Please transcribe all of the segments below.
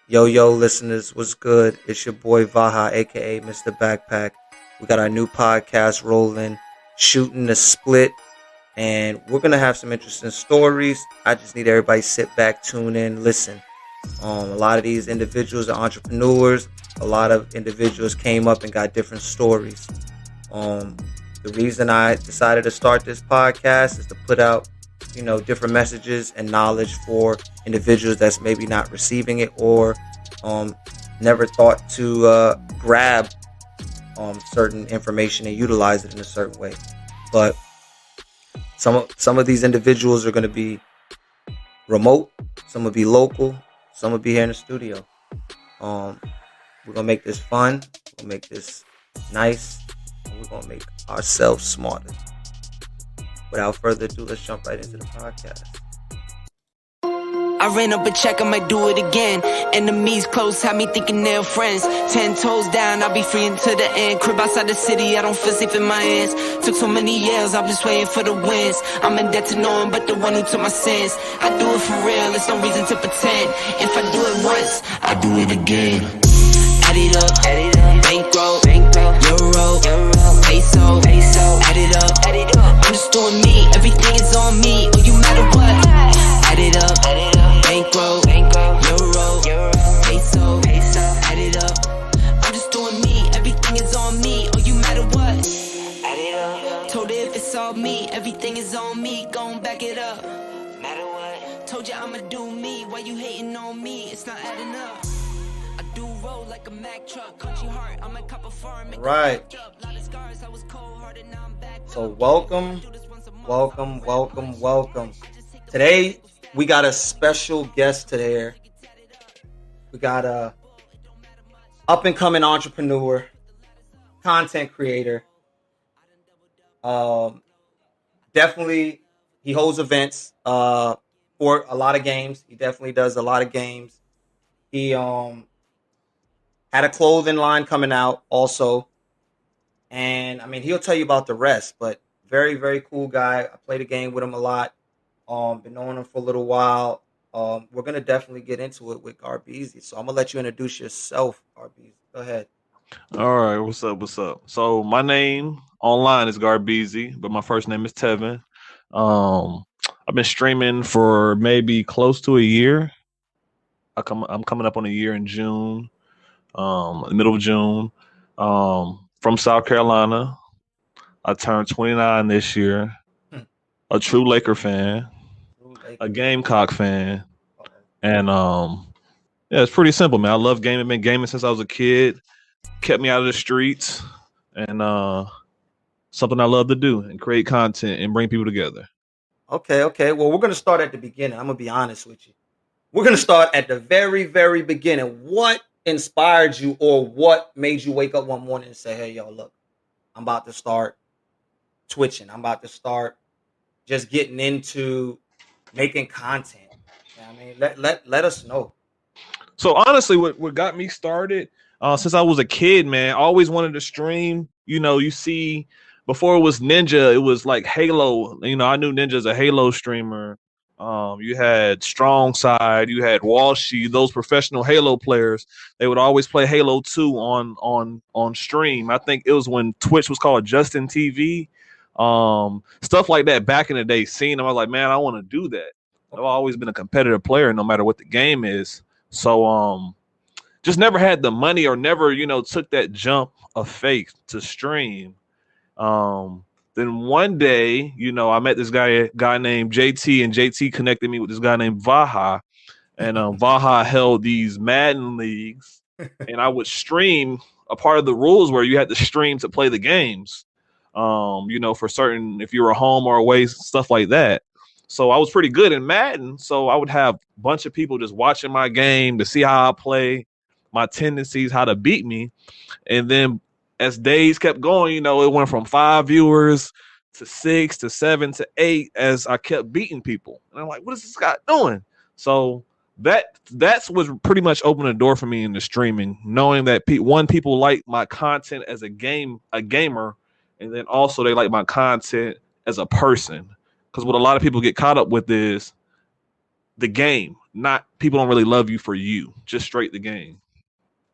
Yo, listeners, what's good? It's your boy Vaha, aka Mr. Backpack. We got our new podcast rolling, shooting the split, and we're gonna have some interesting stories. I just need everybody to sit back, tune in, listen. A lot of these individuals are entrepreneurs. A lot of individuals came up and got different stories. Um, the reason I decided to start this podcast is to put out, different messages and knowledge for individuals that's maybe not receiving it or never thought to grab certain information and utilize it in a certain way. But some of these individuals are going to be remote, some will be local, some will be here in the studio. We're gonna make this fun. We'll make this nice. And we're gonna make ourselves smarter. Without further ado, let's jump right into the podcast. I ran up a check, I might do it again. Enemies close, had me thinking they're friends. 10 toes down, I'll be free until the end. Crib outside the city, I don't feel safe in my hands. Took so many years, I'm just waiting for the wins. I'm in debt to no one but the one who took my sins. I do it for real, there's no reason to pretend. If I do it once, I do it again. Add it up, bankroll, euro, peso, add it up. I'm just doing me, everything is on me. Oh, you matter what? Add it up, bankroll, euro, peso, add it up. I'm just doing me, everything is on me. Oh, you matter what? Add it up. Told her if it's all me, everything is on me. Gon' back it up. Matter what? Told you I'ma do me. Why you hating on me? It's not adding up. I do roll like a Mack truck, country heart. I'm a cup of farm. Right. So welcome. Today we got a special guest today. We got a up and coming entrepreneur, content creator. Definitely he holds events for a lot of games. He definitely does a lot of games. He had a clothing line coming out also. And I mean, he'll tell you about the rest, but very, very cool guy. I played a game with him a lot. Been knowing him for a little while. We're going to definitely get into it with Garbezy. So I'm going to let you introduce yourself, Garbezy. Go ahead. All right, what's up? So my name online is Garbezy, but my first name is Tevin. I've been streaming for maybe close to a year. I'm coming up on a year in June, the middle of June. From South Carolina. I turned 29 this year. A true Laker fan, a Gamecock fan, and yeah, it's pretty simple, man. I love gaming. Been gaming since I was a kid. Kept me out of the streets, and something I love to do and create content and bring people together. Okay. Well, we're gonna start at the beginning. I'm gonna be honest with you. We're gonna start at the very, very beginning. What inspired you, or what made you wake up one morning and say, "Hey, yo, look, I'm about to start twitching. I'm about to start just getting into making content." You know what I mean, let us know. So honestly, what got me started since I was a kid, man, I always wanted to stream. You know, you see, before it was Ninja, it was like Halo. You know, I knew Ninja as a Halo streamer. You had Strong Side, you had Walshy, those professional Halo players. They would always play Halo 2 on stream. I think it was when Twitch was called Justin TV. Stuff like that back in the day. Seeing them, I was like, man, I want to do that. I've always been a competitive player, no matter what the game is. So just never had the money or never, took that jump of faith to stream. Then one day, I met this guy named JT, and JT connected me with this guy named Vaha. And Vaha held these Madden leagues, and I would stream. A part of the rules where you had to stream to play the games, for certain, if you were home or away, stuff like that. So I was pretty good in Madden. So I would have a bunch of people just watching my game to see how I play, my tendencies, how to beat me. And then as days kept going, it went from 5 viewers to 6 to 7 to 8 as I kept beating people. And I'm like, what is this guy doing? So that's what pretty much opened the door for me in the streaming, knowing that people like my content as a gamer, and then also they like my content as a person. Because what a lot of people get caught up with is the game. not people don't really love you for you, just straight the game.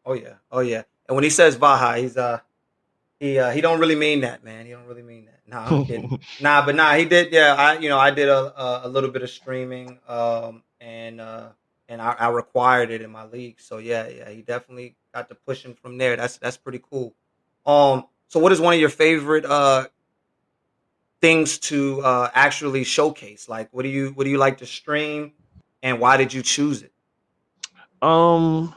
Oh yeah, oh yeah. And when he says Vaha, he don't really mean that, man. He don't really mean that. Nah, I'm kidding. Nah, but nah, he did. Yeah, I did a little bit of streaming, and I required it in my league. So yeah, he definitely got to pushing from there. That's pretty cool. So what is one of your favorite things to actually showcase? Like, what do you like to stream, and why did you choose it? um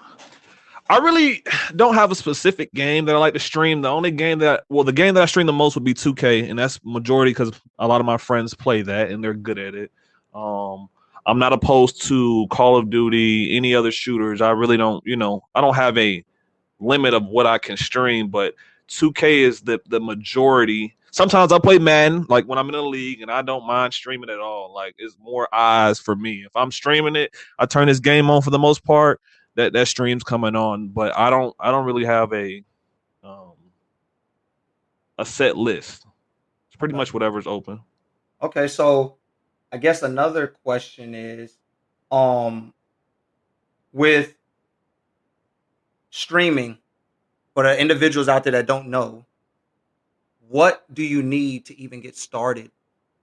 I really don't have a specific game that I like to stream. The only game the game that I stream the most would be 2K, and that's majority because a lot of my friends play that and they're good at it. Um, I'm not opposed to Call of Duty, any other shooters. I really don't, I don't have a limit of what I can stream, but 2K is the majority. Sometimes I play Madden, like when I'm in a league, and I don't mind streaming at all. Like it's more eyes for me. If I'm streaming it, I turn this game on for the most part. That stream's coming on, but I don't really have um, a set list. It's pretty Okay. much whatever's open. Okay, so I guess another question is, um, with streaming, for the individuals out there that don't know, what do you need to even get started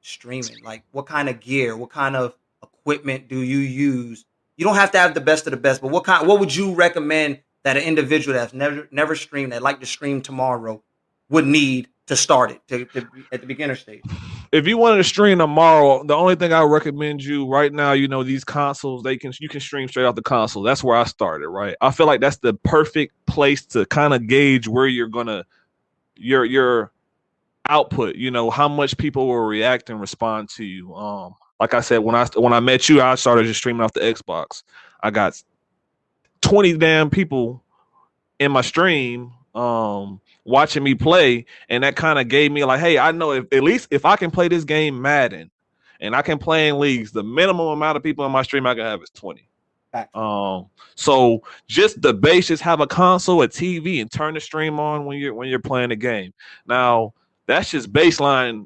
streaming? Like, what kind of gear, what kind of equipment do you use? You don't have to have the best of the best, but what would you recommend that an individual that's never streamed, that like to stream tomorrow, would need to start it to be at the beginner stage? If you wanted to stream tomorrow, the only thing I recommend you right now, these consoles, you can stream straight off the console. That's where I started, right? I feel like that's the perfect place to kind of gauge where you're gonna your output, how much people will react and respond to you. Like I said, when I met you, I started just streaming off the Xbox. I got 20 damn people in my stream watching me play, and that kind of gave me like, hey, I know if at least if I can play this game Madden and I can play in leagues, the minimum amount of people in my stream I can have is 20. Facts. So just the base, just have a console, a TV, and turn the stream on when you're playing the game. Now that's just baseline,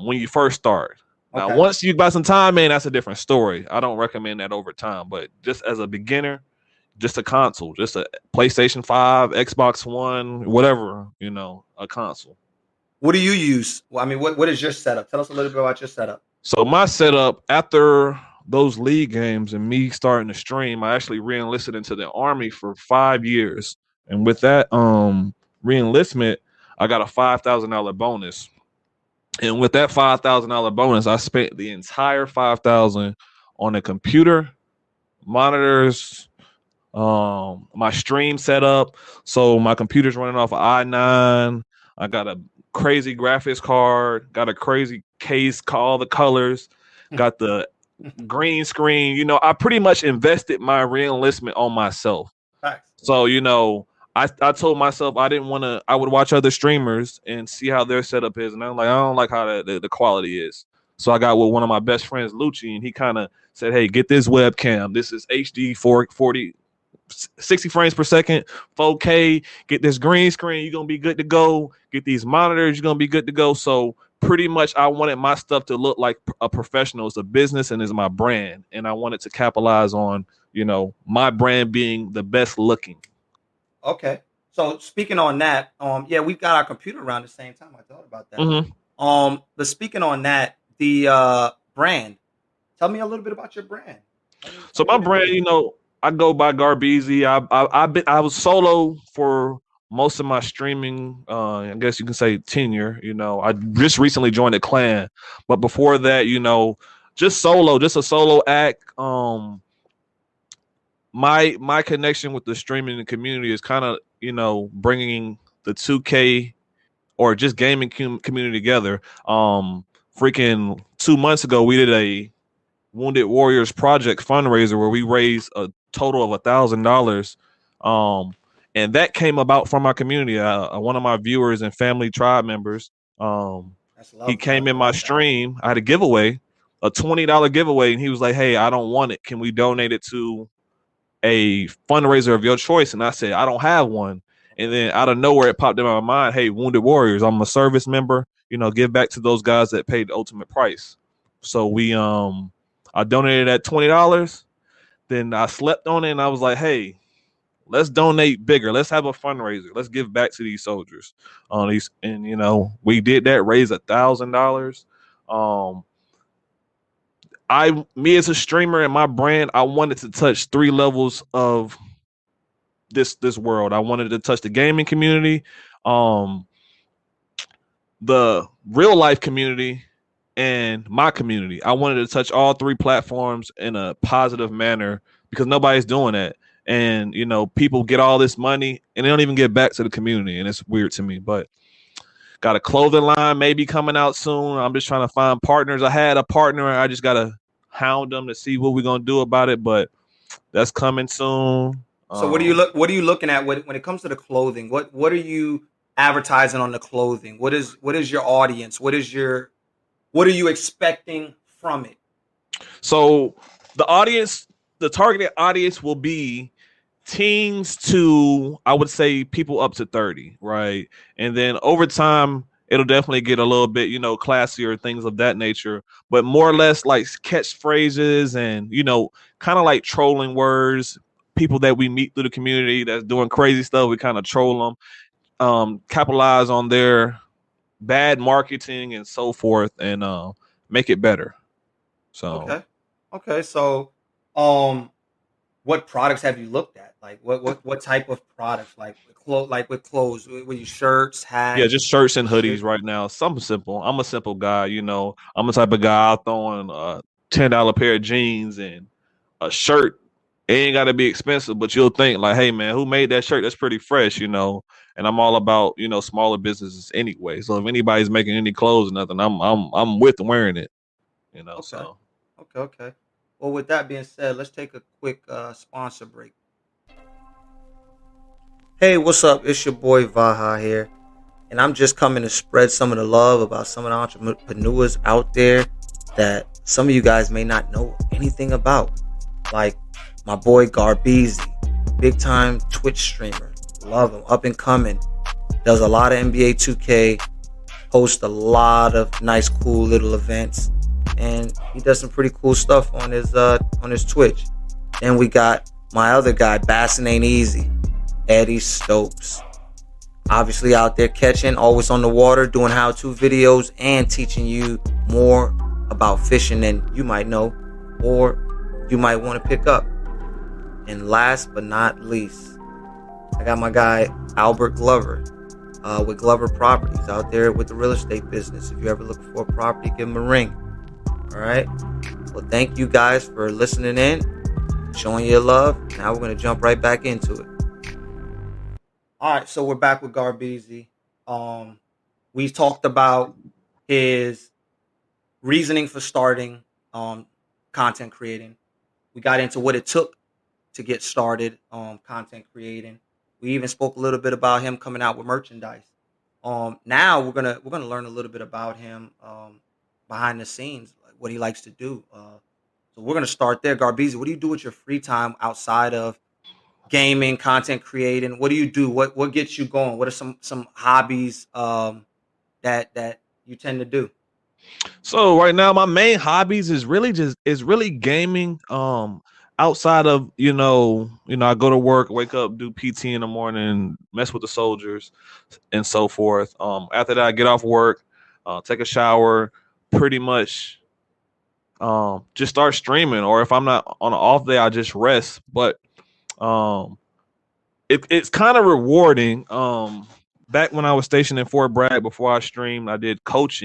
when you first start. Now Okay. once you buy some time, man, that's a different story. I don't recommend that over time, but just as a beginner, just a console, just a PlayStation 5, Xbox One, whatever, a console. What do you use? Well, I mean, what is your setup? Tell us a little bit about your setup. So my setup after those league games and me starting to stream, I actually re-enlisted into the Army for 5 years. And with that re-enlistment, I got a $5,000 bonus. And with that $5,000 bonus, I spent the entire 5,000 on a computer, monitors, my stream setup. So my computer's running off of i9. I got a crazy graphics card, got a crazy case, all the colors, got the green screen. I pretty much invested my re-enlistment on myself. Facts. So, I told myself I would watch other streamers and see how their setup is. And I'm like, I don't like how the quality is. So I got with one of my best friends, Lucci, and he kind of said, hey, get this webcam. This is HD 440, 60 frames per second, 4K. Get this green screen. You're going to be good to go. Get these monitors. You're going to be good to go. So pretty much I wanted my stuff to look like a professional. It's a business and it's my brand. And I wanted to capitalize on, my brand being the best looking. Okay. So speaking on that, yeah, we got our computer around the same time. I thought about that. Mm-hmm. But speaking on that, the brand. Tell me a little bit about your brand. So my brand, I go by Garbezy. I was solo for most of my streaming. I guess you can say tenure. I just recently joined a clan, but before that, just solo, just a solo act. My connection with the streaming community is kind of bringing the 2K or just gaming community together. Freaking 2 months ago, we did a Wounded Warriors Project fundraiser where we raised a total of $1,000. And that came about from our community. One of my viewers and family tribe members, That's he lovely. came I in my love that. stream. I had a giveaway, a $20 giveaway, and he was like, hey, I don't want it. Can we donate it to a fundraiser of your choice? And I said, I don't have one. And then out of nowhere, it popped in my mind, hey, Wounded Warriors, I'm a service member, give back to those guys that paid the ultimate price. So I donated at $20. Then I slept on it and I was like, hey, let's donate bigger. Let's have a fundraiser. Let's give back to these soldiers on these. And we did that, raise $1,000. Me as a streamer and my brand, I wanted to touch three levels of this world. I wanted to touch the gaming community, um, the real life community, and my community. I wanted to touch all three platforms in a positive manner because nobody's doing that. And people get all this money and they don't even get back to the community, and it's weird to me. But got a clothing line maybe coming out soon. I'm just trying to find partners. I had a partner. I just gotta hound them to see what we're gonna do about it. But that's coming soon. So what are you looking at when it comes to the clothing? What are you advertising on the clothing? What is your audience? What are you expecting from it? So the targeted audience will be teens to, I would say, people up to 30, right? And then over time, it'll definitely get a little bit, classier, things of that nature, but more or less like catchphrases and, kind of like trolling words, people that we meet through the community that's doing crazy stuff. We kind of troll them, capitalize on their bad marketing and so forth, and make it better. So, Okay. So, um, what products have you looked at? Like what type of products? Like with clothes, with your shirts, yeah, hats, just shirts and hoodies t-shirts. right now. Something simple. I'm a simple guy, I'm the type of guy I'll throw in a $10 pair of jeans and a shirt. It ain't got to be expensive, but you'll think like, hey man, who made that shirt? That's pretty fresh. And I'm all about smaller businesses anyway. So if anybody's making any clothes or nothing, I'm with wearing it. Okay. So Okay. Well, with that being said, let's take a quick sponsor break. Hey, what's up? It's your boy Vaha here, and I'm just coming to spread some of the love about some of the entrepreneurs out there that some of you guys may not know anything about. Like my boy Garbezy, big time Twitch streamer. Love him, up and coming. Does a lot of NBA 2K, hosts a lot of nice, cool little events, and he does some pretty cool stuff on his Twitch. Then we got my other guy, Bassin' Ain't Easy, Eddie Stokes. Obviously out there catching, always on the water, doing how-to videos and teaching you more about fishing than you might know or you might want to pick up. And last but not least, I got my guy Albert Glover with Glover Properties out there with the real estate business. If you're ever looking for a property, give him a ring. All right. Well, thank you guys for listening in, showing your love. Now we're going to jump right back into it. All right, so we're back with Garbezy. We talked about his reasoning for starting content creating. We got into what it took to get started content creating. We even spoke a little bit about him coming out with merchandise. Now we're gonna learn a little bit about him behind the scenes, like what he likes to do. So we're gonna start there. Garbezy, what do you do with your free time outside of gaming, content creating? What do you do? What gets you going? What are some hobbies that you tend to do? So right now, my main hobbies is really gaming. Outside of I go to work, wake up, do PT in the morning, mess with the soldiers, and so forth. After that, I get off work, take a shower, pretty much, just start streaming. Or if I'm not on an off day, I just rest. But um, it's kind of rewarding. Back when I was stationed in Fort Bragg, before I streamed, I did coach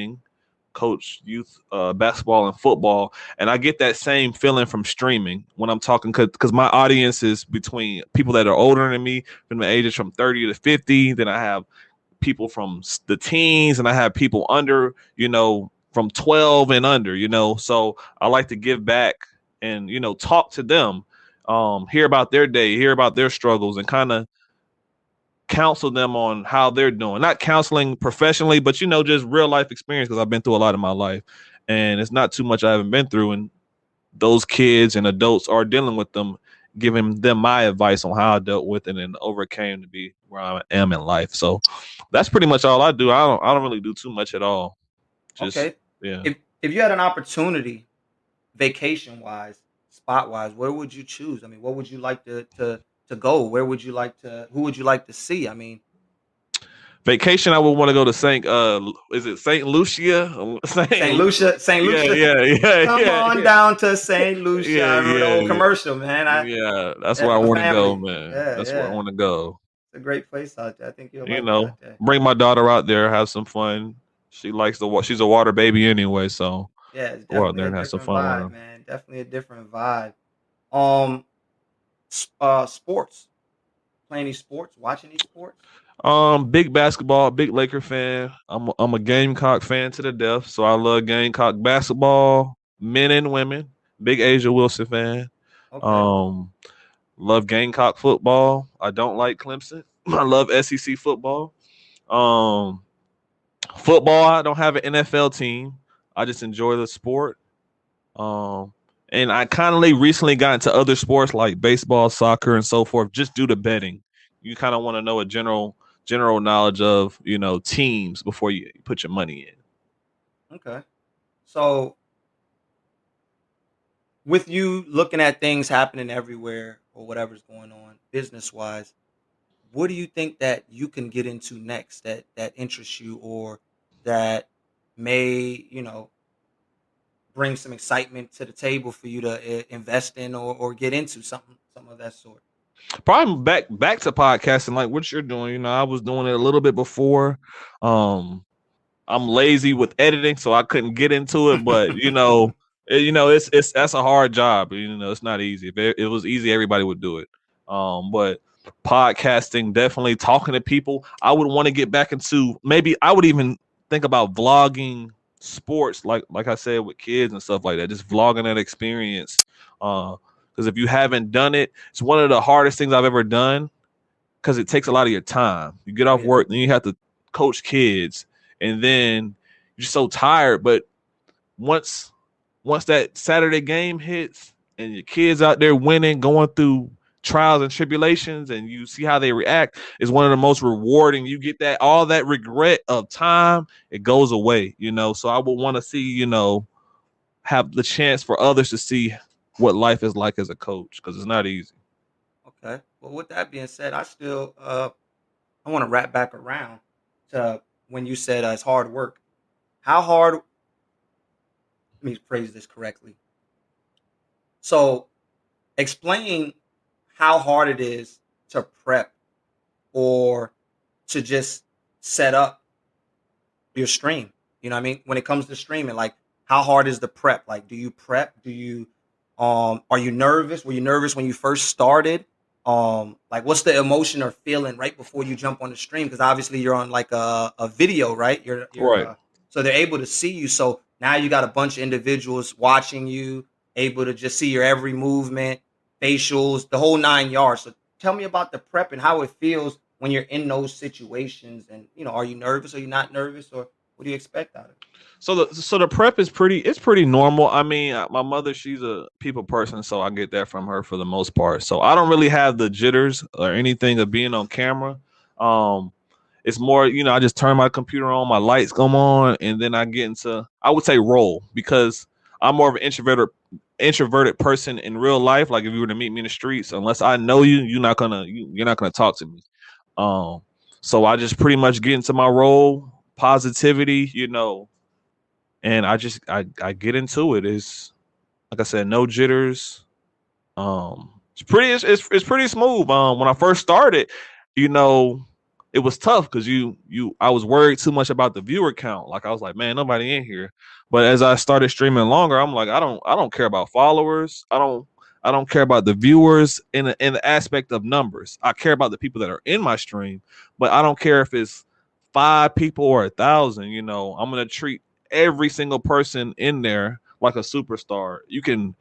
youth basketball and football, and I get that same feeling from streaming when I'm talking, because my audience is between people that are older than me, from the ages from 30 to 50. Then I have people from the teens, and I have people under, from 12 and under, so I like to give back and talk to them, hear about their day, hear about their struggles, and kind of counsel them on how they're doing. Not counseling professionally, but just real life experience, because I've been through a lot in my life, and it's not too much I haven't been through. And those kids and adults are dealing with them, giving them my advice on how I dealt with it and overcame to be where I am in life. So that's pretty much all I do. I don't really do too much at all. Just Okay. yeah. If you had an opportunity, vacation wise, spot wise, where would you choose? I mean, what would you like to go? Where would you like to? Who would you like to see? I mean, Vacation, I would want to go to Saint. Is it Saint Lucia? St. Saint. Lucia, St. Yeah, Lucia. yeah, yeah, Come yeah, on yeah, down to St. Lucia. yeah, I remember the old yeah, commercial, man. yeah. That's Yeah, where I my want to go, family. man. Yeah, That's where I yeah. want to go. It's a great place out there. I think you'll You like it out know, there. bring my daughter out there, have some fun. She likes the. She's a water baby anyway, so Yeah, it's go out definitely there a and have some different fun with vibe, her. man. Definitely a different vibe. Um, sports. Play any sports? Watch any sports? Big basketball, big Laker fan. I'm a Gamecock fan to the death, so I love Gamecock basketball, men and women. Big Asia Wilson fan. Okay. Um, love Gamecock football. I don't like Clemson. I love SEC football. Um, football. I don't have an NFL team. I just enjoy the sport. Um, and I kind of recently got into other sports like baseball, soccer, and so forth, just due to betting. You kind of want to know a general knowledge of teams before you put your money in. Okay. So, with you looking at things happening everywhere or whatever's going on business wise, what do you think that you can get into next that interests you or that may bring some excitement to the table for you to invest in or get into something of that sort? Probably back to podcasting, like what you're doing. I was doing it a little bit before. Um, I'm lazy with editing, so I couldn't get into it. But it's that's a hard job. It's not easy. If it was easy, everybody would do it. But podcasting, definitely talking to people. I would want to get back into. Maybe I would even think about vlogging sports, like I said, with kids and stuff like that. Just vlogging that experience. Because if you haven't done it, it's one of the hardest things I've ever done because it takes a lot of your time. You get off Yeah. work, then you have to coach kids, and then you're so tired. But once that Saturday game hits and your kids out there winning, going through trials and tribulations, and you see how they react, is one of the most rewarding. You get that all that regret of time, it goes away. So I would want to see, have the chance for others to see what life is like as a coach because it's not easy. Okay. Well, with that being said, I want to wrap back around to when you said it's hard work. How hard? Let me phrase this correctly. So, explain how hard it is to prep or to just set up your stream. You know what I mean? When it comes to streaming, like how hard is the prep? Like, do you prep? Do you are you nervous? Were you nervous when you first started? Like what's the emotion or feeling right before you jump on the stream? Because obviously you're on like a video, right? You're Right. so they're able to see you. So now you got a bunch of individuals watching you, able to just see your every movement, facials, the whole 9 yards. So tell me about the prep and how it feels when you're in those situations. And are you nervous? Are you not nervous? Or what do you expect out of it? So the prep is pretty normal. I mean, my mother, she's a people person, so I get that from her for the most part. So I don't really have the jitters or anything of being on camera. Um, it's more, I just turn my computer on, my lights come on, and then I get into, I would say, role because I'm more of an introverted person in real life. Like if you were to meet me in the streets, unless I know you, you're not gonna talk to me. Um, so I just pretty much get into my role, positivity, and I get into it. It's like I said, no jitters. It's pretty smooth. When I first started, you know, it was tough because I was worried too much about the viewer count. Like I was like, man, nobody in here. But as I started streaming longer, I'm like, I don't care about followers. I don't care about the viewers in the aspect of numbers. I care about the people that are in my stream, but I don't care if it's 5 people or 1,000. I'm gonna treat every single person in there like a superstar. You can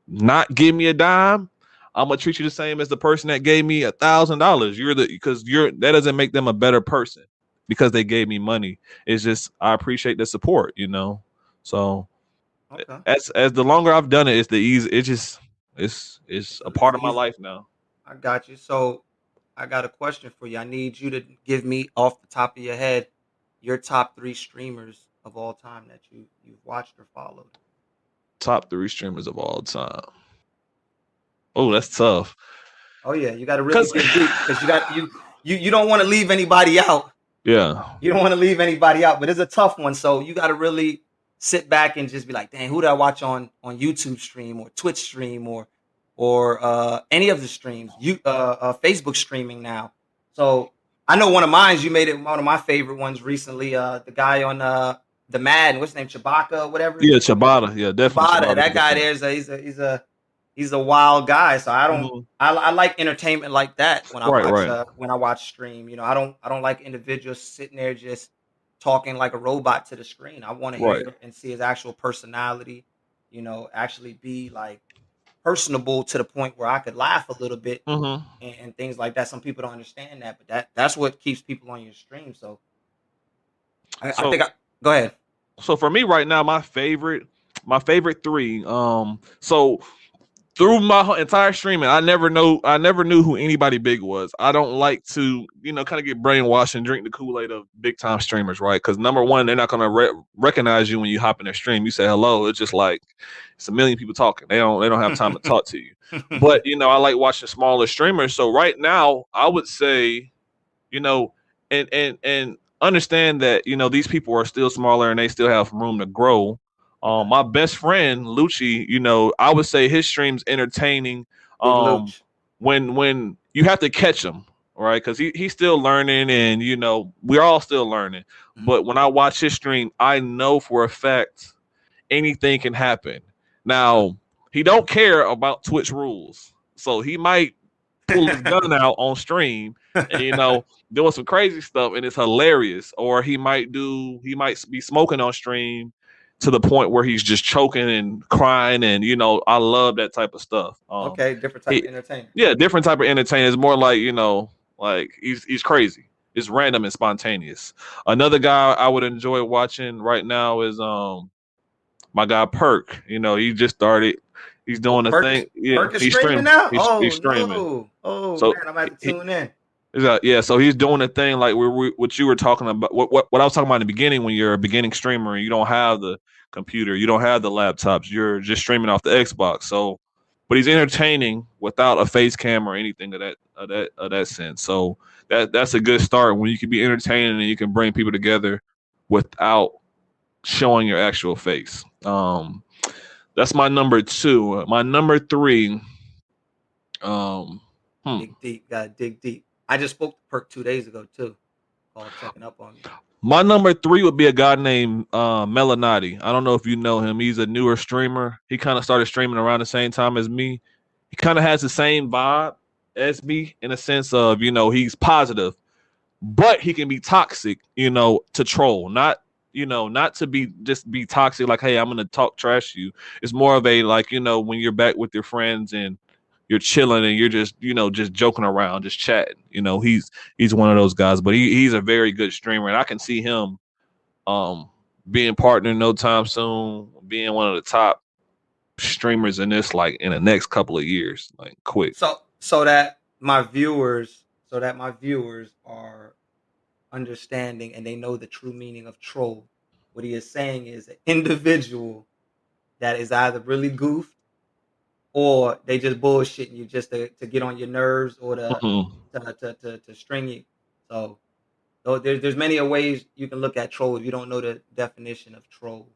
not give me a dime, I'm gonna treat you the same as the person that gave me $1,000. That doesn't make them a better person because they gave me money. It's just I appreciate the support. So Okay. as the longer I've done it, it's the easy. It's a It's part of my easy. life now. I got you. So I got a question for you. I need you to give me off the top of your head your top three streamers of all time that you've watched or followed. Top 3 streamers of all time. Oh, that's tough. Oh yeah, you got to really Cause dig deep because you don't want to leave anybody out. yeah, You don't want to leave anybody out, but it's a tough one. So you got to really sit back and just be like, dang, who did I watch on YouTube stream or Twitch stream or any of the streams? Facebook streaming now. So I know one of mine. You made it one of my favorite ones recently. The guy on the Madden, what's his name, Chewbacca, whatever his yeah, name is. Ciabatta. Yeah, definitely Chewbacca. Ciabatta. That guy there he's a wild guy. So I don't. Mhm. I like entertainment like that Right, right, when I watch stream. I don't like individuals sitting there just talking like a robot to the screen. I want to right. hear and see his actual personality. Actually be like personable to the point where I could laugh a little bit Mm-hmm. and things like that. Some people don't understand that, but that's what keeps people on your stream. So I So think go ahead. so for me right now, my favorite 3. So through my entire streaming, I never knew who anybody big was. I don't like to, kind of get brainwashed and drink the Kool-Aid of big time streamers, right? Because number one, they're not gonna recognize you when you hop in their stream. You say hello, it's just like it's a million people talking. They don't have time to talk to you. But I like watching smaller streamers. So right now, I would say, you know, and understand that these people are still smaller and they still have room to grow. Okay. My best friend Lucci, I would say his stream's entertaining. Big Um, Luch. when you have to catch him, right? Because he's still learning, and we're all still learning. Mhm. But when I watch his stream, I know for a fact anything can happen. Now he don't care about Twitch rules, so he might pull his gun out on stream and doing some crazy stuff and it's hilarious. Or he might be smoking on stream to the point where he's just choking and crying, and I love that type of stuff. Okay, different type of entertainment. Yeah, different type of entertainment. It's more like like he's crazy. It's random and spontaneous. Another guy I would enjoy watching right now is my guy Perk. He just started. He's Oh, doing a thing. Yeah, Perk is he's streaming streaming. now. He's Oh streaming. no! Oh So man, I'm gonna have to tune in. yeah, so he's doing a thing like what you were talking about. What I was talking about in the beginning, when you're a beginning streamer and you don't have the computer, you don't have the laptops, you're just streaming off the Xbox. So, but he's entertaining without a face cam or anything of that sense. So that's a good start when you can be entertaining and you can bring people together without showing your actual face. That's my number 2. My number 3. Um, Dig deep, gotta dig deep. I just spoke to Perk 2 days ago too. Called checking up on me. My number 3 would be a guy named Melanati. I don't know if you know him. He's a newer streamer. He kind of started streaming around the same time as me. He kind of has the same vibe as me in a sense of, he's positive, but he can be toxic, to troll. Not to be toxic, like, hey, I'm gonna talk trash to you. It's more of a like, when you're back with your friends and you're chilling and you're just joking around, just chatting. He's one of those guys, but he's a very good streamer, and I can see him being partner no time soon, being one of the top streamers in this, like in the next couple of years, like quick. So that my viewers are understanding and they know the true meaning of troll. What he is saying is an individual that is either really goofed or they just bullshitting you just to get on your nerves or Mhm. to string you. So there's many ways you can look at troll if you don't know the definition of troll.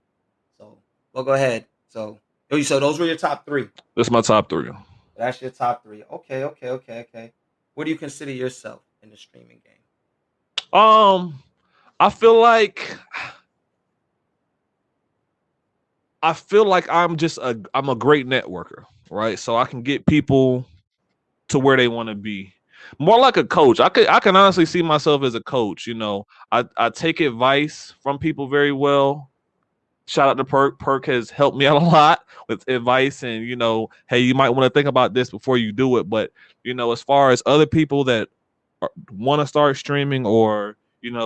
So well, go ahead. So those were your top 3. That's my top 3. That's your top 3. Okay. What do you consider yourself in the streaming game? I feel like I'm a great networker, right? So I can get people to where they want to be. More like a coach. I can honestly see myself as a coach. I take advice from people very well. Shout out to Perk. Perk has helped me out a lot with advice and hey, you might want to think about this before you do it. But as far as other people that want to start streaming, or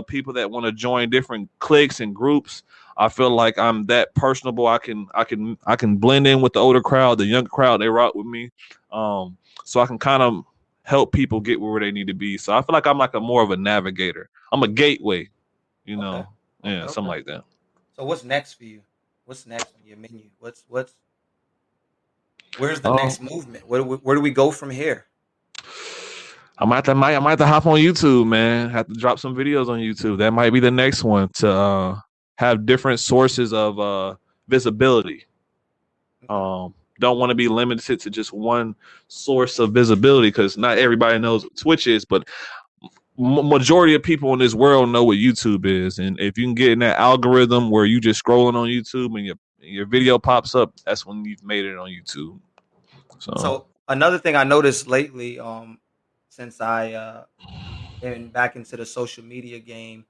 people that want to join different cliques and groups, I feel like I'm that personable. I can blend in with the older crowd, the younger crowd. They rock with me, so I can kind of help people get where they need to be. So I feel like I'm like a more of a navigator. I'm a gateway, Okay. yeah, something like that. So what's next for you? What's next on your menu? What's Where's the Um, next movement? Where do we go from here? I might have to hop on YouTube, man. Have to drop some videos on YouTube. That might be the next one to have different sources of visibility. Okay. Don't want to be limited to just one source of visibility because not everybody knows what Twitch is, but majority of people in this world know what YouTube is. And if you can get in that algorithm where you just scrolling on YouTube and your video pops up, that's when you've made it on YouTube. So So another thing I noticed lately, since I been back into the social media game,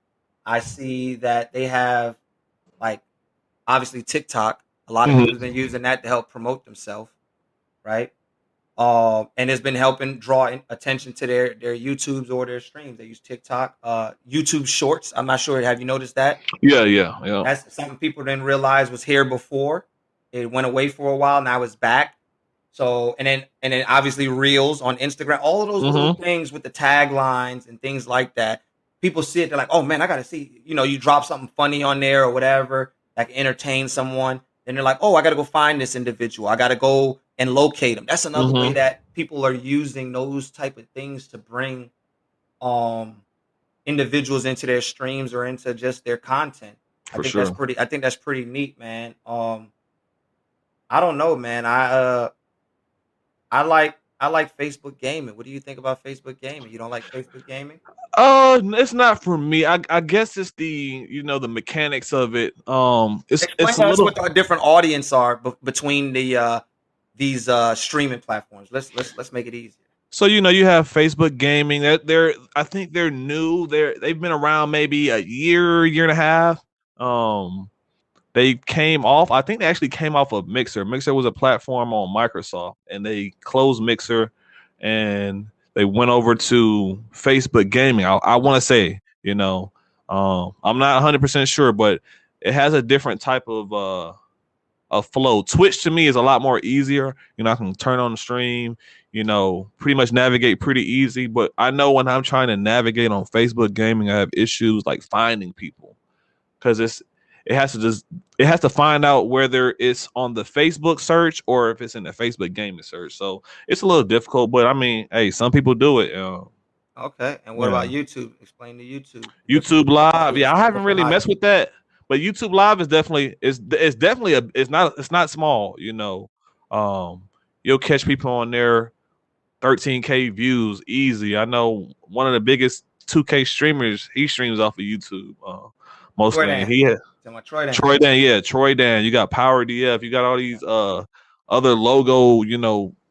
I see that they have like obviously TikTok. A lot of people mhm. have been using that to help promote themselves, right? And it's been helping draw attention to their YouTubes or their streams. They use TikTok, YouTube Shorts. I'm not sure. Have you noticed that? Yeah. That's something people didn't realize was here before. It went away for a while. Now it's back. So and then obviously Reels on Instagram. All of those little Hmm. things with the taglines and things like that. People see it. They're like, oh man, I gotta see. You drop something funny on there or whatever that can entertain someone. Then they're like, oh, I gotta go find this individual. I gotta go and locate them. That's another way Hmm. that people are using those type of things to bring um individuals into their streams or into just their content. I For think that's sure. pretty. I think that's pretty neat, man. I don't know, man. I like Facebook gaming. What do you think about Facebook gaming? You don't like Facebook gaming? It's not for me. I guess it's the mechanics of it. It's Explain a to us little. what the different audience are between these streaming platforms. Let's make it easier. So you have Facebook gaming. They're I think they're new. They've been around maybe a year and a half. Um, they came off. I think they actually came off of Mixer. Mixer was a platform on Microsoft, and they closed Mixer, and they went over to Facebook gaming. I want to say, I'm not 100% sure, but it has a different type of flow. Twitch to me is a lot more easier. I can turn on the stream, pretty much navigate pretty easy. But I know when I'm trying to navigate on Facebook gaming, I have issues like finding people because it has to just it has to find out whether it's on the Facebook search or if it's in the Facebook gaming search. So it's a little difficult, but I mean, hey, some people do it. Okay. And what Yeah. about YouTube? Explain the YouTube. YouTube What's the Live. audience Yeah, I haven't looking really like? messed with that, but YouTube Live is definitely it's definitely it's not small. Um, you'll catch people on there 13K views easy. I know one of the biggest 2K streamers. He streams off of YouTube mostly, and Jordan. he had Tell my Jordan. Troy Dan. Yeah, Troy Dan. You got Power DF. You got all these other logo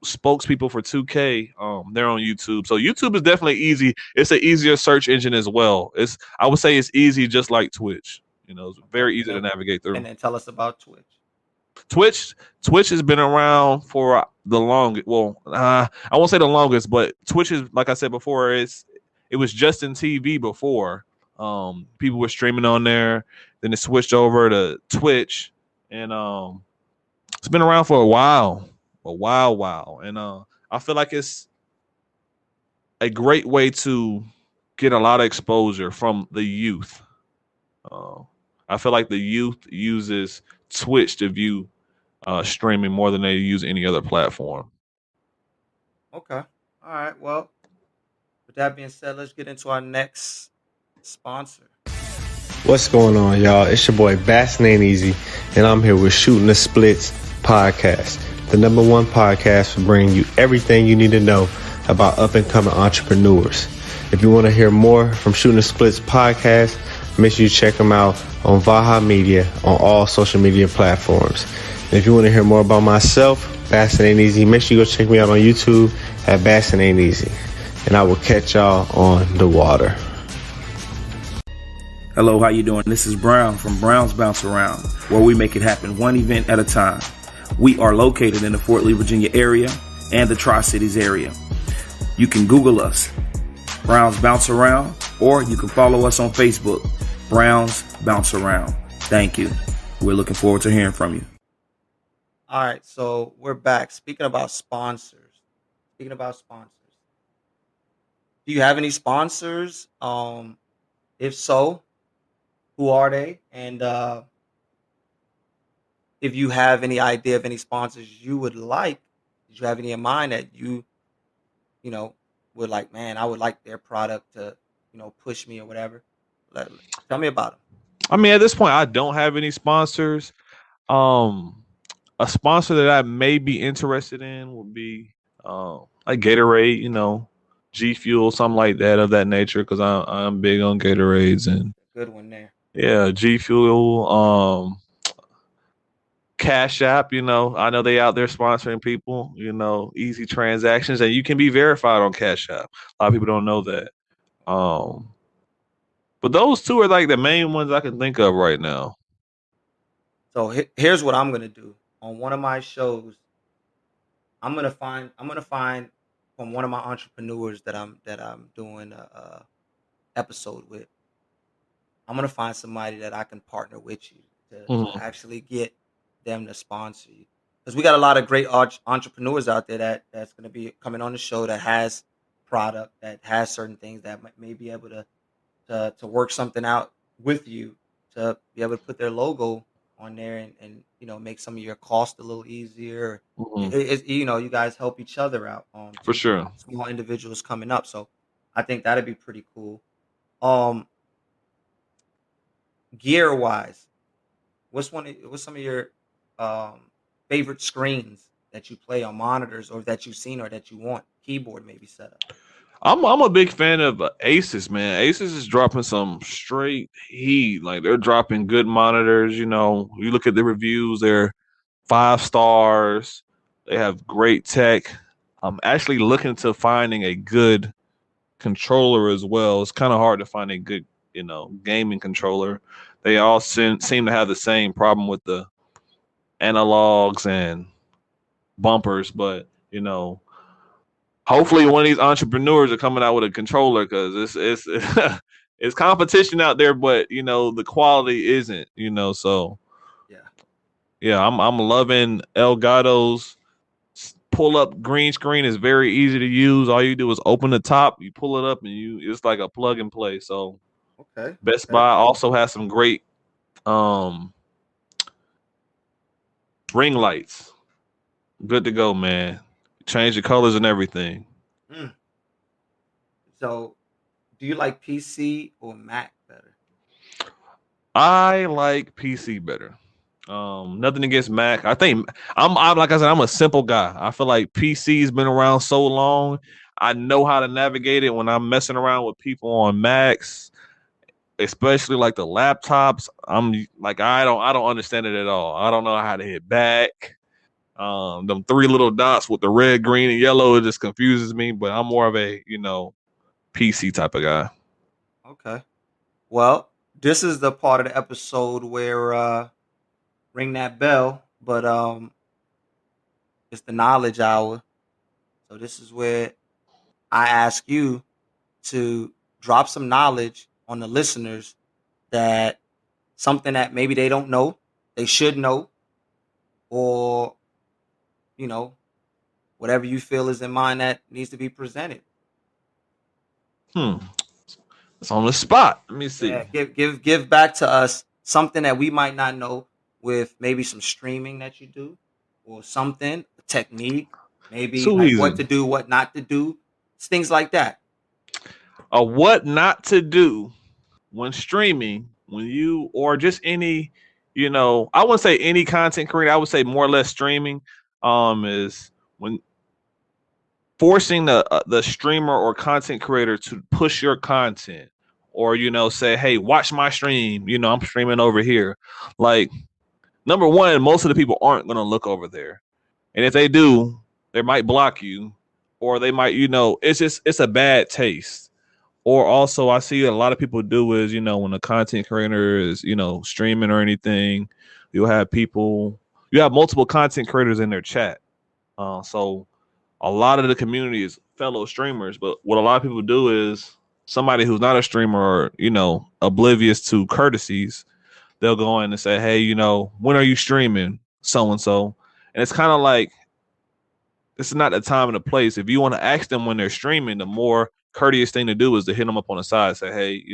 spokespeople for 2K. They're on YouTube. So YouTube is definitely easy. It's an easier search engine as well. I would say it's easy just like Twitch. It's Okay. very And easy to then navigate through. and then tell us about Twitch. Twitch Twitch has been around for the longest. Well, I won't say the longest, but Twitch is, like I said before, it was just in TV before. People were streaming on there. Then it switched over to Twitch, and it's been around for a while, and I feel like it's a great way to get a lot of exposure from the youth. Uh, I feel like the youth uses Twitch to view streaming more than they use any other platform. Okay. All right. Well, with that being said, let's get into our next sponsor. What's going on, y'all? It's your boy Bass Ain't Easy, and I'm here with Shooting the Splits podcast, the number one podcast for bringing you everything you need to know about up-and-coming entrepreneurs. If you want to hear more from Shooting the Splits podcast, make sure you check them out on Vaha Media on all social media platforms. And if you want to hear more about myself, Bass Ain't Easy, make sure you go check me out on YouTube at Bass Ain't Easy. And I will catch y'all on the water. Hello, how you doing? This is Brown from Brown's Bounce Around, where we make it happen one event at a time. We are located in the Fort Lee, Virginia area and the Tri-Cities area. You can Google us, Brown's Bounce Around, or you can follow us on Facebook, Brown's Bounce Around. Thank you. We're looking forward to hearing from you. All right, so we're back. Speaking about sponsors. Do you have any sponsors? If so, who are they? And if you have any idea of any sponsors you would like, Did you have any in mind that you know, would like, man, I would like their product to, push me or whatever? Let, Tell me about them. I mean, at this point, I don't have any sponsors. Um, a sponsor that I may be interested in would be like Gatorade, G Fuel, something like that of that nature, because I'm big on Gatorades and Good one there. yeah, G Fuel, Cash App. I know they out there sponsoring people. Easy transactions, and you can be verified on Cash App. A lot of people don't know that. Um, but those two are like the main ones I can think of right now. So here's what I'm gonna do on one of my shows. I'm gonna find from one of my entrepreneurs that I'm doing a episode with. I'm gonna find somebody that I can partner with you to Mhm. actually get them to sponsor you, because we got a lot of great entrepreneurs out there that's gonna be coming on the show that has product, that has certain things that may be able to work something out with you to be able to put their logo on there and make some of your cost a little easier. Mhm. You guys help each other out For to sure. small individuals coming up. So I think that'd be pretty cool. Um, Gear wise, what's some of your um favorite screens that you play on monitors or that you've seen or that you want keyboard maybe set up? I'm a big fan of Asus, man. Asus is dropping some straight heat. Like they're dropping good monitors. You look at the reviews; they're 5 stars. They have great tech. I'm actually looking to finding a good controller as well. It's kind of hard to find a good, gaming controller. They all seem to have the same problem with the analogs and bumpers, but hopefully one of these entrepreneurs are coming out with a controller because it's it's competition out there, but the quality isn't. So Yeah. yeah, I'm loving Elgato's pull up green screen is very easy to use. All you do is open the top, you pull it up, and it's like a plug and play. So Okay. Best Okay. Buy also has some great um ring lights. Good to go, man. Change the colors and everything. Mm. So, do you like PC or Mac better? I like PC better. Nothing against Mac. I think I'm like I said, I'm a simple guy. I feel like PC's been around so long. I know how to navigate it when I'm messing around with people on Macs, especially like the laptops. I'm like I don't understand it at all. I don't know how to hit back. Them three little dots with the red, green, and yellow, it just confuses me. But I'm more of a PC type of guy. Okay. Well, this is the part of the episode where ring that bell, but it's the knowledge hour. So this is where I ask you to drop some knowledge on the listeners, that something that maybe they don't know, they should know, or you know, whatever you feel is in mind that needs to be presented. Hmm. It's on the spot. Let me see. Yeah, give back to us something that we might not know, with maybe some streaming that you do, or something, a technique, maybe Too like easy. what to do, what not to do, it's things like that. What not to do when streaming, when you or just any, I wouldn't say any content creator. I would say more or less streaming. Is when forcing the streamer or content creator to push your content, or say, hey, watch my stream. I'm streaming over here. Like number one, most of the people aren't gonna look over there, and if they do, they might block you, or they might, it's a bad taste. Or also, I see a lot of people do is, when a content creator is, streaming or anything, you'll have people, you have multiple content creators in their chat. So a lot of the community is fellow streamers, but what a lot of people do is somebody who's not a streamer or, oblivious to courtesies, they'll go in and say, hey, when are you streaming? So and so. And it's kind of like, this is not the time and the place. If you want to ask them when they're streaming, the more courteous thing to do is to hit them up on the side, say, "Hey,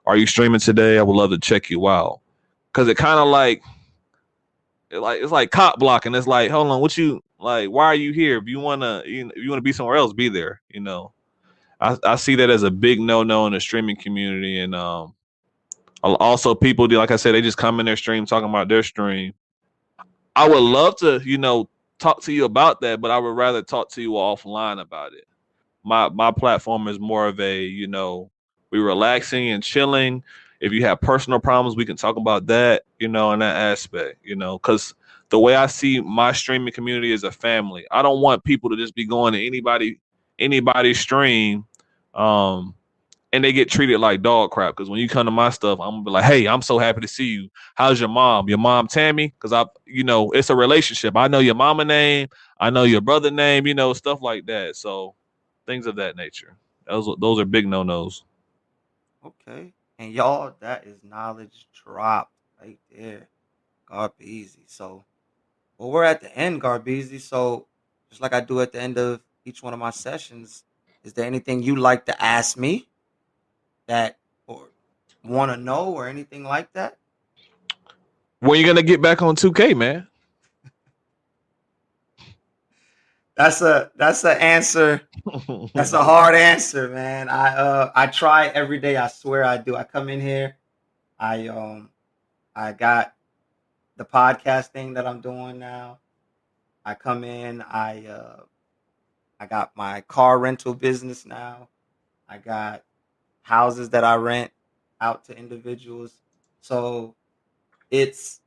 are you streaming today? I would love to check you out." Because it kind of like it's like cop blocking. It's like, hold on, what you Like, why are you here? If you wanna be somewhere else, be there. I see that as a big no in the streaming community, and also people do, like I said, they just come in their stream talking about their stream. I would love to, talk to you about that, but I would rather talk to you offline about it. My platform is more of a, we relaxing and chilling. If you have personal problems, we can talk about that, in that aspect, because the way I see my streaming community is a family. I don't want people to just be going to anybody's stream, and they get treated like dog crap. Because when you come to my stuff, I'm gonna be like, "Hey, I'm so happy to see you. How's your mom? Your mom Tammy?" Because it's a relationship. I know your mama name. I know your brother name. Stuff like that. So things of that nature. Those are big no-nos. Okay. And y'all, that is knowledge dropped right there. Garbezy. So, well, we're at the end, Garbezy. So, just like I do at the end of each one of my sessions, is there anything you like to ask me that or want to know or anything like that? When you gonna get back on 2K, man? That's a answer. That's a hard answer, man. I try every day. I swear I do. I come in here. I got the podcast thing that I'm doing now. I come in. I got my car rental business now. I got houses that I rent out to individuals. So it's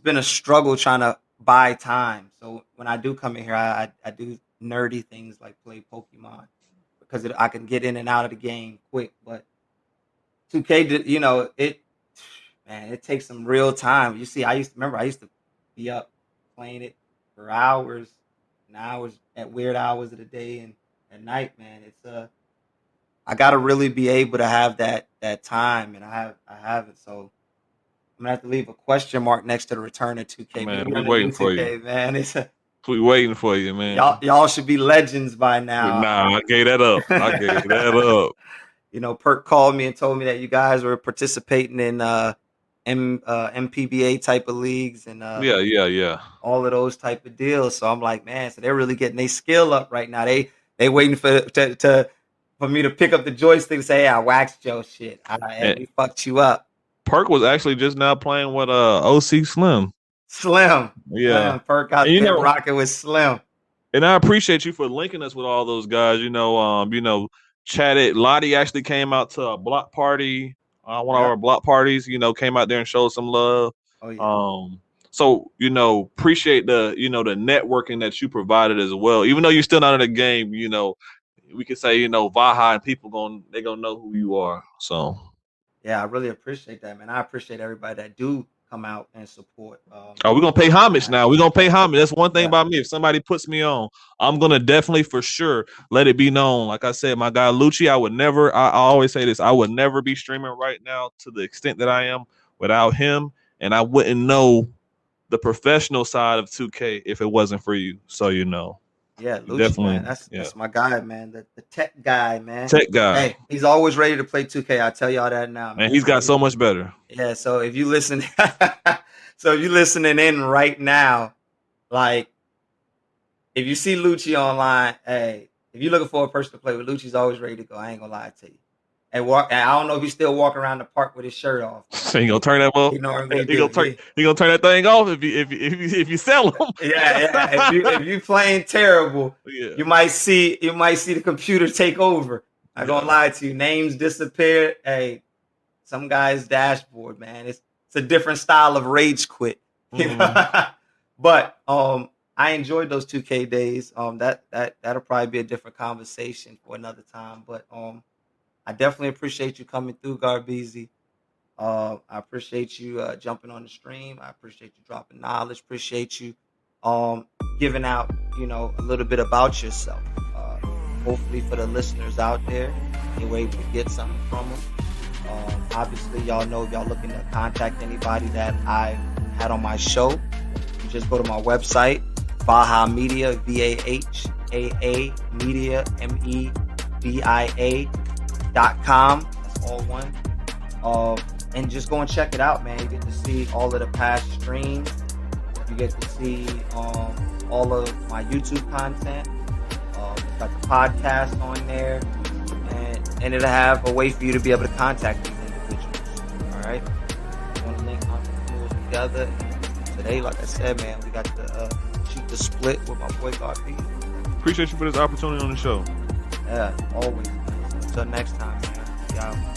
been a struggle trying to buy time. So when I do come in here, I do nerdy things like play Pokemon because I can get in and out of the game quick. But 2K, man, it takes some real time. You see, I used to be up playing it for hours and hours at weird hours of the day and at night, man. I gotta really be able to have that time, and I haven't. So I'm gonna have to leave a question mark next to the return of 2K. Man, Maybe we on the new waiting for 2K, you. man. We waiting for you, man. Y'all should be legends by now. Nah, I gave that up. Perk called me and told me that you guys were participating in MPBA type of leagues and Yeah. all of those type of deals. So I'm like, man, so they're really getting their skill up right now. They waiting for me to pick up the joystick and say, hey, I waxed your shit. We fucked you up. Perk was actually just now playing with OC Slim. Slim. Yeah. Slim. Perk out there rocking with Slim. And I appreciate you for linking us with all those guys. Chatted. Lottie actually came out to a block party. One of our block parties, came out there and showed some love. Oh yeah. So, appreciate the networking that you provided as well. Even though you're still not in the game, we could say, Vaha and people they're gonna know who you are. So yeah, I really appreciate that, man. I appreciate everybody that do come out and support. We're gonna pay homage now. We're gonna pay homage. That's one thing about me. If somebody puts me on, I'm gonna definitely for sure let it be known. Like I said, my guy Lucci, I always say this, I would never be streaming right now to the extent that I am without him, and I wouldn't know the professional side of 2K if it wasn't for you. So Yeah, Lucci, man. That's my guy, man. The tech guy, man. Tech guy. Hey, he's always ready to play 2K. I tell y'all that now, man. And he's got so much better. Yeah, so if you listen, so if you're listening in right now, like if you see Lucci online, hey, if you're looking for a person to play with, Lucci's always ready to go. I ain't gonna lie to you. And I don't know if he's still walking around the park with his shirt off. So you gonna turn that off? You know what I'm gonna do? You gonna turn that thing off if you sell them? Yeah. If you playing terrible, you might see the computer take over. I'm gonna lie to you. Names disappear. Hey, some guy's dashboard, man. It's a different style of rage quit. But I enjoyed those 2K days. That'll probably be a different conversation for another time. But I definitely appreciate you coming through, Garbezy. I appreciate you jumping on the stream. I appreciate you dropping knowledge. Appreciate you giving out, a little bit about yourself. Hopefully for the listeners out there, you were able to get something from them. Obviously, y'all know if y'all looking to contact anybody that I had on my show, you just go to my website, Vaha Media, VAHAA Media, MEDIA.com. That's all one. And just go and check it out, man. You get to see all of the past streams, You get to see all of my YouTube content. It's got the podcast on there, and it'll have a way for you to be able to contact these individuals. All right, you want to link entrepreneurs together. Today, like I said, man, we got to shoot the split with my boy Garbezy. Appreciate you for this opportunity on the show. Yeah, always. Until next time, man. Y'all.